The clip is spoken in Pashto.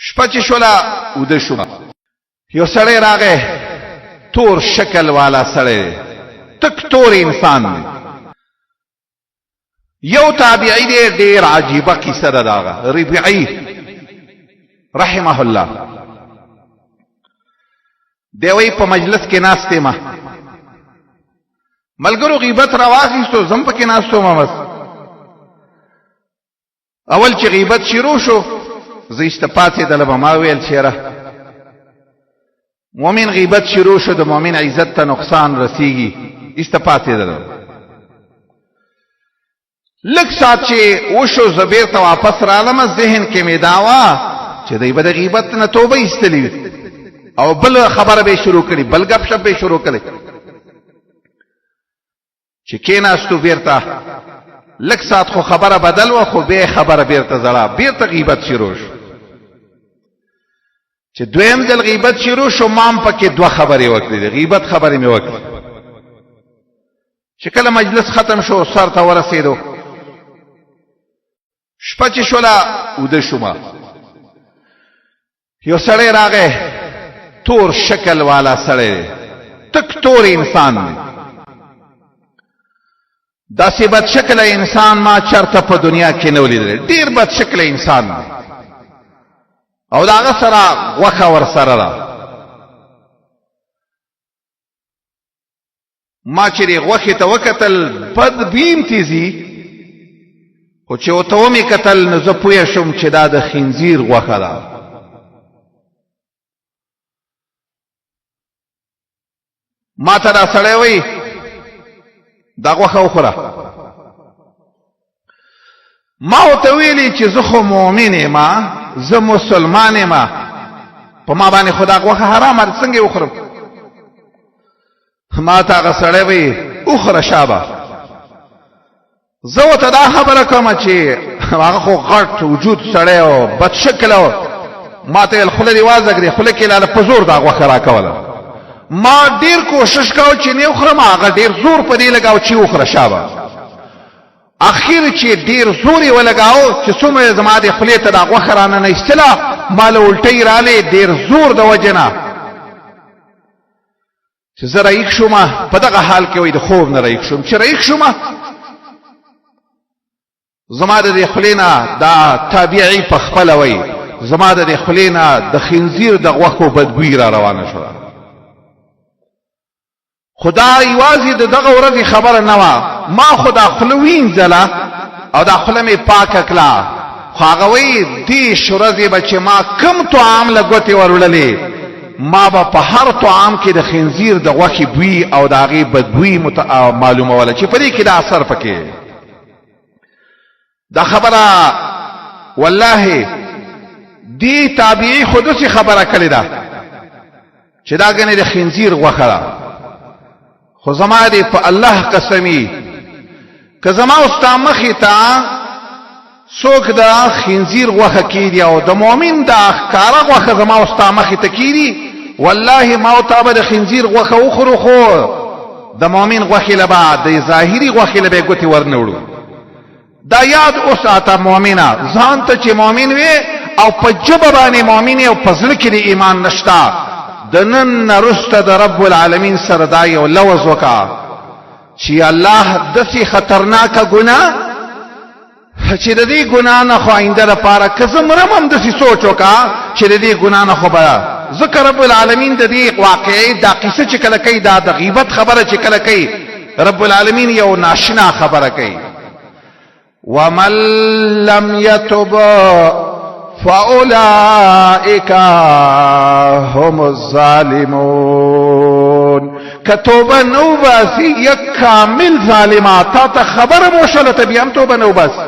شپه چې شوله اوده شوم، یو سړی راغی، تور شکل والا سړی، تک تور انسان دی. یو تابعی دی، ډیر عجیبه کیسه ده داغه، ربیعی رحمه الله. دی وی په مجلس کې ناست ما، ملګرو غیبت راواخیستو، زم پکې ناستو ما. بس اول چې غیبت شروع شو، زه استپاتېدلم، ما ویل چېره مؤمن غیبت شروع شو، د مؤمن عزت ته نقصان رسیږي. استپاتېدلم. لږ ساعت چې وشو، زه بېرته واپس رالم، ذهن کې مې دا وه چې دی به د غیبت نه توبه ایستلې وي او بل خبره به شروع کړي، بل گپ شپ به شروع کړي. چې کېناستو بېرته لږ ساعت خو خبره بدل وه، خو بیا خبره بېرته زړه، بېرته غیبت شروع شو. چې دویم ځل غیبت شروع شو، ما هم پکې دوه خبرې وکړې، د غیبت خبرې مې وکړې. چې کله مجلس ختم شو، سر ته ورسېدو، شپه چې شوله اوده شوم، یو سړی راغی، تور شکل والا سړی، تک تور انسان دی. داسې بد شکل انسان ما چرته په دنیا کې نه ولیدلی، ډیر بد شکل انسان دی. او د هغه سره غوښه ورسره ده. ما چې دې غوښې ته وکتل، بد بیم تیزي، خو چې ورته ومې کتل نو زه پوه شوم چې دا د خنزیر غوښه ده. ما ته دا سړی وایي دا غوښه وخوره. ما ورته ویلي چې زه خو مؤمن یم، زه مسلمان یم، په ما باندې خو دا غوښه حرامه ده، څنګه یې وخورم؟ ما ته هغه سړی وایي وخوره شابه. زه ورته دا خبره کومه چې هغه خو غټ وجود سړی او بد شکل و. ما ته ویل خوله دې وازګرې، خوله کې لاله په زور دا غوښه راکوله. ما ډیر کوشش کاوه چې نه وخورم، هغه ډیر زور په دې لګاو چې وخوره شابه. اخر چې ډیر زور یې ولګاو، چې څومره زما د خولې ته دا غوښه رانه ایستله، ما له الټۍ رالې، ډیر زور د وجې نه. چې زه رایق شوم، په دغه حال کې وایي د خوب نه رایق شوم. چې رایق شوم، زما د دې خولې نه دا تابعي په خپله وایي، زما د دې خولې نه د خنزیر د غوښو بدبوی را روانه شوه. خدا یوازې د دغه ورځې خبره نه وه، ما خو دا خوله وینځله او دا خوله مې پاکه کړه، خو هغه وایي دېرش ورځې به چې ما کم طعام له ګوتې وروللې، ما به په هر طعام کې د خنزیر د غوښې بوی او د هغې بدبوی معلوموله چې په دې کې دا اثر پکې. دا خبره والله دې تابعي خو داسې خبره کړې ده چې دا ګنې د خنزیر غوښه ده. خو زما دې په الله قسمی، که زما او ستا مخې ته څوک د خنزیر غوښه کېږي او د مؤمن د ښکاره غوښه زما او ستا مخې ته کېږي، والله ما او تا به د خنزیر غوښه وخورو، خو د مؤمن غوښې له به د ظاهري غوښې له به یې ګوتې ورنوړو. دا یاد وساته مؤمنه، ځان ته چې مؤمن وې او په ژبه باندې مؤمن او په زړه کې د ایمان نشته، د نن وروسته د رب العالمین سره دا یو لوز وکړه چې الله داسې خطرناکه ګناه چې د دې ګناه نه خو آینده لپاره که زه مرم هم داسې سوچ وکړه چې د دې ګناه نه خو به ځکه رب العالمین د دې واقعي دا قصه چې کله کوي، دا د غیبت خبره چې کله کوي، رب العالمین یو ناشنا خبره کوي. ومن لم يتب فاولئک هم الظالمون. کتوبه نو باسی یک کامل ظالمات، تا ته خبر موشله ته بیا هم توبه نو باسی.